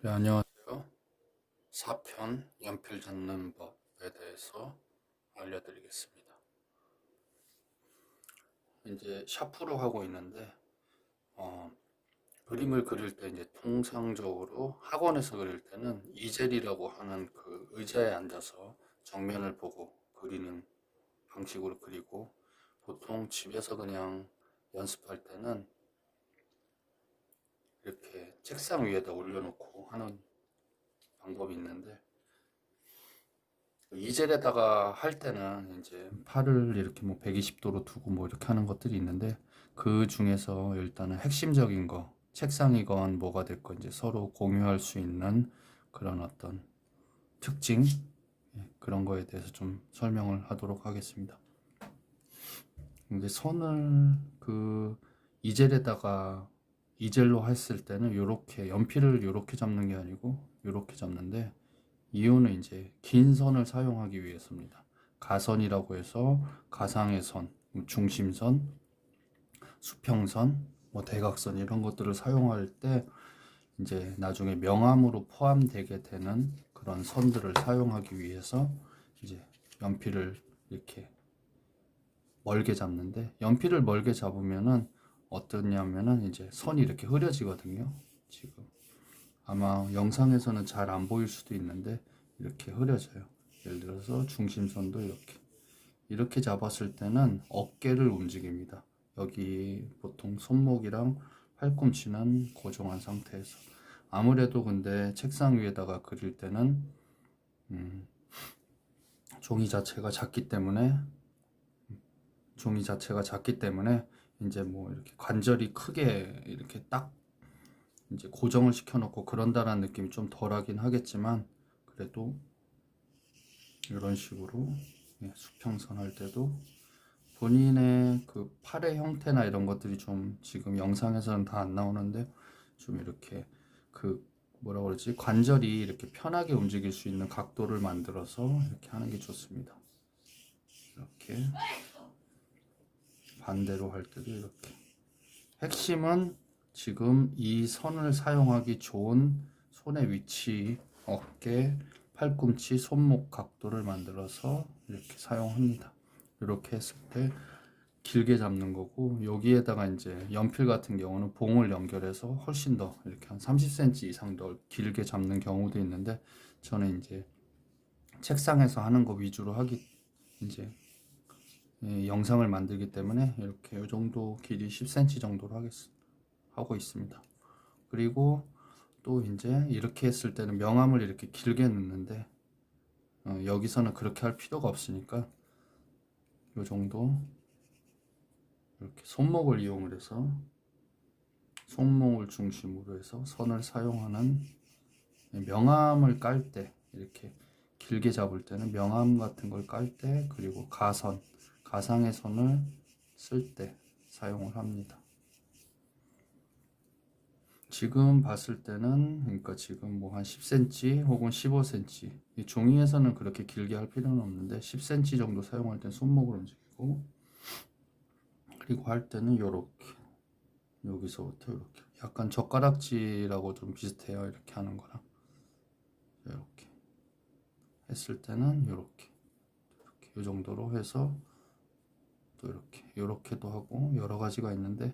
네, 안녕하세요. 4편 연필 잡는 법에 대해서 알려드리겠습니다. 이제 샤프로 하고 있는데, 어, 그림을 그릴 때 이제 통상적으로 학원에서 그릴 때는 이젤이라고 하는 그 의자에 앉아서 정면을 보고 그리는 방식으로 그리고, 보통 집에서 그냥 연습할 때는 이렇게 책상 위에다 올려놓고 하는 방법이 있는데, 이젤에다가 할 때는 이제 팔을 이렇게 뭐 120도로 두고 뭐 이렇게 하는 것들이 있는데, 그 중에서 일단은 핵심적인 거, 책상이건 뭐가 됐건 이제 서로 공유할 수 있는 그런 어떤 특징, 그런 거에 대해서 좀 설명을 하도록 하겠습니다. 이제 손을 그 이젤에다가 이젤로 했을 때는 요렇게 연필을 요렇게 잡는 게 아니고 요렇게 잡는데, 이유는 이제 긴 선을 사용하기 위해서입니다. 가선이라고 해서 가상의 선, 중심선, 수평선, 뭐 대각선 이런 것들을 사용할 때 이제 나중에 명암으로 포함되게 되는 그런 선들을 사용하기 위해서 이제 연필을 이렇게 멀게 잡는데, 연필을 멀게 잡으면은 어떠냐면은 이제 선이 이렇게 흐려지거든요. 지금 아마 영상에서는 잘 안 보일 수도 있는데 이렇게 흐려져요. 예를 들어서 중심선도 이렇게 잡았을 때는 어깨를 움직입니다. 여기 보통 손목이랑 팔꿈치는 고정한 상태에서, 아무래도 근데 책상 위에다가 그릴 때는 종이 자체가 작기 때문에 이제 뭐 이렇게 관절이 크게 이렇게 딱 이제 고정을 시켜놓고 그런다는 느낌이 좀 덜하긴 하겠지만, 그래도 이런 식으로 수평선 할 때도 본인의 그 팔의 형태나 이런 것들이 좀 지금 영상에서는 다 안 나오는데, 좀 이렇게 그 뭐라 그러지, 관절이 이렇게 편하게 움직일 수 있는 각도를 만들어서 이렇게 하는 게 좋습니다. 이렇게 반대로 할 때도 이렇게. 핵심은 지금 이 선을 사용하기 좋은 손의 위치, 어깨, 팔꿈치, 손목 각도를 만들어서 이렇게 사용합니다. 이렇게 했을 때 길게 잡는 거고, 여기에다가 이제 연필 같은 경우는 봉을 연결해서 훨씬 더 이렇게 한 30cm 이상 더 길게 잡는 경우도 있는데, 저는 이제 책상에서 하는 거 위주로 이제 영상을 만들기 때문에 이렇게 이 정도 길이 10cm 정도로 하고 있습니다. 그리고 또 이제 이렇게 했을 때는 명암을 이렇게 길게 넣는데, 여기서는 그렇게 할 필요가 없으니까 이 정도 이렇게 손목을 이용을 해서 손목을 중심으로 해서 선을 사용하는, 명암을 깔 때 이렇게 길게 잡을 때는 명암 같은 걸 깔 때, 그리고 가상의 선을 쓸 때 사용을 합니다. 지금 봤을 때는, 그러니까 지금 뭐 한 10cm 혹은 15cm, 이 종이에서는 그렇게 길게 할 필요는 없는데 10cm 정도 사용할 땐 손목을 움직이고, 그리고 할 때는 이렇게 여기서부터 이렇게 약간 젓가락질하고 좀 비슷해요. 이렇게 하는 거랑 이렇게 했을 때는 이렇게 이 정도로 해서, 또 이렇게도 하고 여러 가지가 있는데,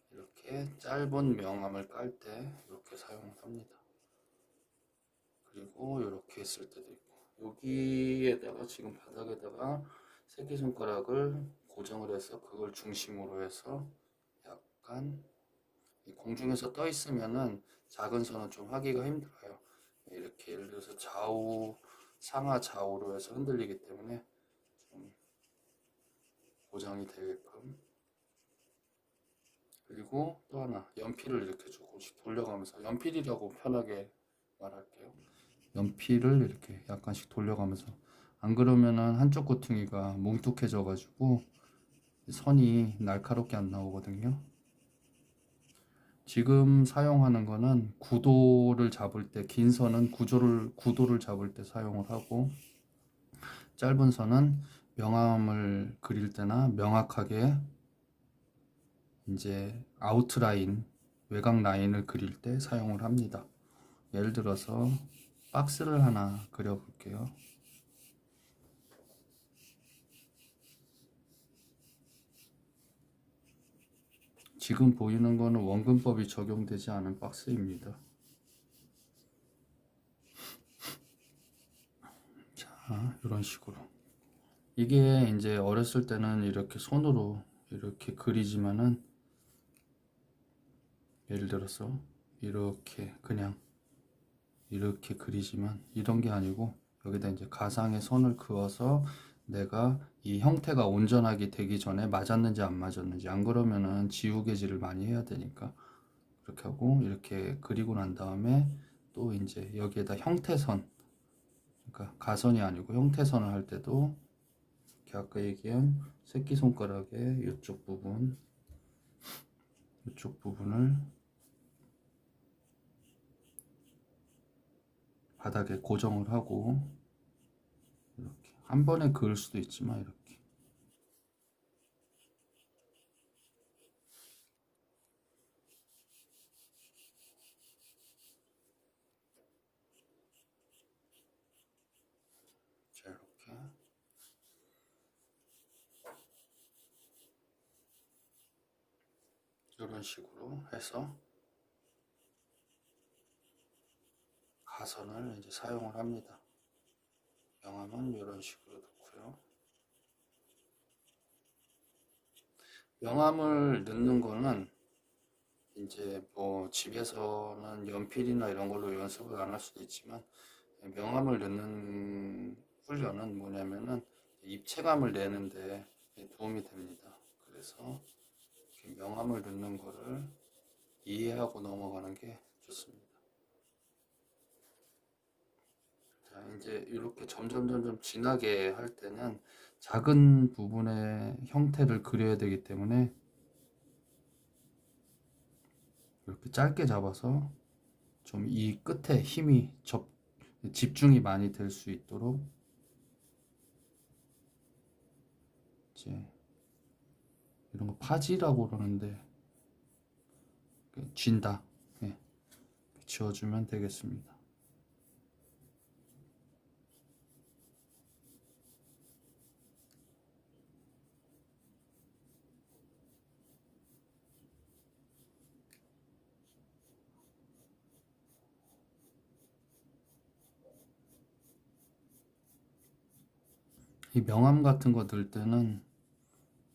이렇게 짧은 명암을 깔 때 이렇게 사용을 합니다. 그리고 이렇게 했을 때도 있고, 여기에다가 지금 바닥에다가 새끼손가락을 고정을 해서 그걸 중심으로 해서 약간 공중에서 떠 있으면은 작은 선은 좀 하기가 힘들어요. 이렇게 예를 들어서 상하 좌우로 해서 흔들리기 때문에 좀 고정이 되게끔. 그리고 또 하나, 연필을 이렇게 조금씩 돌려가면서, 연필이라고 편하게 말할게요. 연필을 이렇게 약간씩 돌려가면서, 안 그러면은 한쪽 고퉁이가 뭉툭해져 가지고 선이 날카롭게 안 나오거든요. 지금 사용하는 거는 구도를 잡을 때, 긴 선은 구도를 잡을 때 사용을 하고, 짧은 선은 명암을 그릴 때나 명확하게 이제 아웃라인, 외곽 라인을 그릴 때 사용을 합니다. 예를 들어서 박스를 하나 그려 볼게요. 지금 보이는 거는 원근법이 적용되지 않은 박스입니다. 자, 이런 식으로. 이게 이제 어렸을 때는 이렇게 손으로 이렇게 그리지만은, 예를 들어서 이렇게 그냥 이렇게 그리지만 이런 게 아니고, 여기다 이제 가상의 선을 그어서 내가 이 형태가 온전하게 되기 전에 맞았는지 안 맞았는지, 안 그러면은 지우개질을 많이 해야 되니까 그렇게 하고, 이렇게 그리고 난 다음에 또 이제 여기에다 형태선, 그러니까 가선이 아니고 형태선을 할 때도 이렇게 아까 얘기한 새끼손가락의 이쪽 부분을 바닥에 고정을 하고, 이렇게 한 번에 그을 수도 있지만 이렇게. 자, 이렇게 이런 식으로 해서 가선을 이제 사용을 합니다. 명암은 이런 식으로 넣고요. 명암을 넣는 거는 이제 뭐 집에서는 연필이나 이런 걸로 연습을 안 할 수도 있지만, 명암을 넣는 훈련은 뭐냐면은 입체감을 내는데 도움이 됩니다. 그래서 명암을 넣는 거를 이해하고 넘어가는 게 좋습니다. 자, 이제 이렇게 점점 진하게 할 때는 작은 부분의 형태를 그려야 되기 때문에 이렇게 짧게 잡아서 좀 이 끝에 힘이 집중이 많이 될 수 있도록, 이제 이런 거 파지라고 그러는데, 쥔다. 예, 지워주면 되겠습니다. 이 명암 같은 거 넣을 때는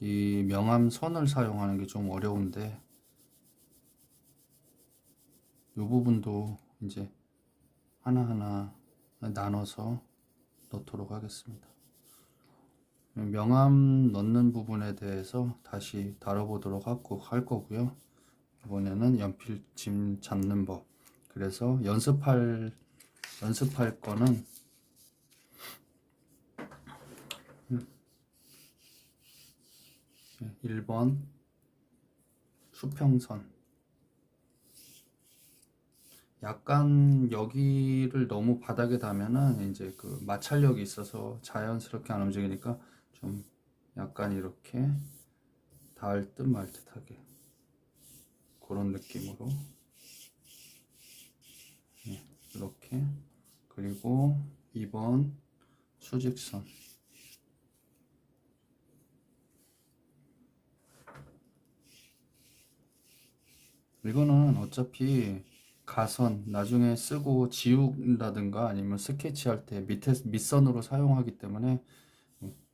이 명암 선을 사용하는 게 좀 어려운데, 이 부분도 이제 하나하나 나눠서 넣도록 하겠습니다. 명암 넣는 부분에 대해서 다시 다뤄보도록 할 거고요. 이번에는 연필짐 잡는 법. 그래서 연습할 거는 1번 수평선. 약간 여기를 너무 바닥에 닿으면은 이제 그 마찰력이 있어서 자연스럽게 안 움직이니까, 좀 약간 이렇게 닿을 듯 말 듯하게 그런 느낌으로, 이렇게. 그리고 2번 수직선. 이거는 어차피 가선 나중에 쓰고 지운다든가 아니면 스케치할 때 밑선으로 사용하기 때문에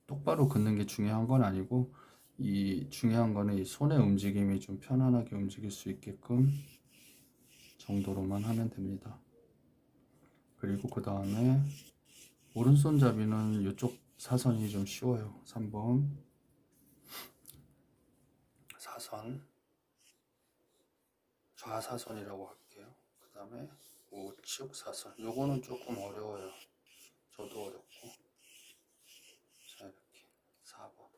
똑바로 긋는 게 중요한 건 아니고, 이 중요한 거는 이 손의 움직임이 좀 편안하게 움직일 수 있게끔 정도로만 하면 됩니다. 그리고 그 다음에 오른손잡이는 이쪽 사선이 좀 쉬워요. 3번 사선, 좌사선이라고 할게요. 그 다음에 우측 사선, 요거는 조금 어려워요. 저도 어렵고. 자, 이렇게 4번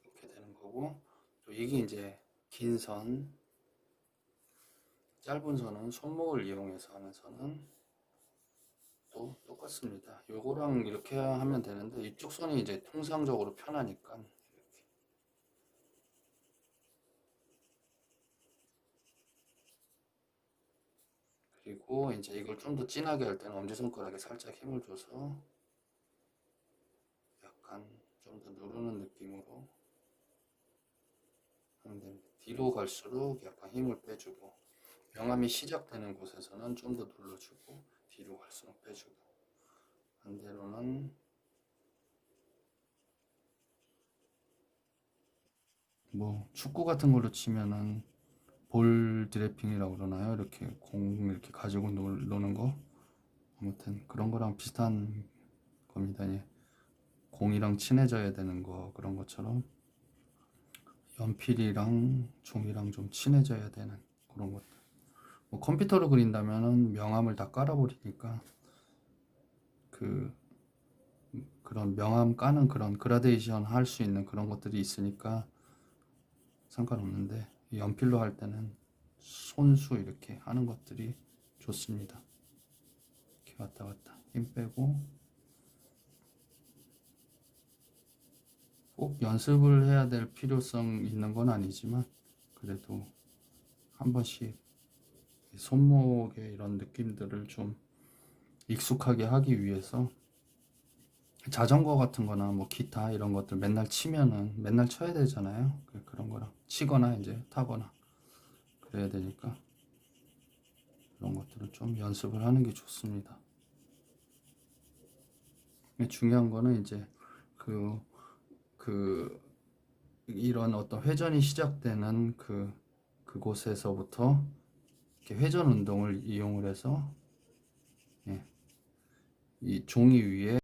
이렇게 되는 거고, 또 이게 이제 긴 선, 짧은 선은 손목을 이용해서 하는 선은 또 똑같이 똑같습니다. 요거랑 이렇게 하면 되는데 이쪽 손이 이제 통상적으로 편하니까 이렇게. 그리고 이제 이걸 좀 더 진하게 할 때는 엄지손가락에 살짝 힘을 줘서 약간 좀 더 누르는 느낌으로 하면 됩니다. 뒤로 갈수록 약간 힘을 빼주고 명암이 시작되는 곳에서는 좀 더 눌러주고 뒤로 갈수록 빼주고 반대로는 뭐 축구 같은 걸로 치면은 볼 드래핑이라고 그러나요? 이렇게 공 이렇게 가지고 노는 거 아무튼 그런 거랑 비슷한 겁니다. 예. 공이랑 친해져야 되는 거 그런 것처럼 연필이랑 종이랑 좀 친해져야 되는 그런 것들. 뭐 컴퓨터로 그린다면은 명암을 다 깔아버리니까 그 그런 명암 까는 그런 그라데이션 할 수 있는 그런 것들이 있으니까 상관없는데 연필로 할 때는 손수 이렇게 하는 것들이 좋습니다. 이렇게 왔다 갔다 힘 빼고 꼭 연습을 해야 될 필요성 있는 건 아니지만 그래도 한 번씩 손목의 이런 느낌들을 좀 익숙하게 하기 위해서 자전거 같은 거나 뭐 기타 이런 것들 맨날 치면은 맨날 쳐야 되잖아요. 그런 거랑 치거나 이제 타거나 그래야 되니까 그런 것들을 좀 연습을 하는 게 좋습니다. 중요한 거는 이제 그, 그, 이런 어떤 회전이 시작되는 그곳에서부터 이렇게 회전 운동을 이용을 해서 예, 이 종이 위에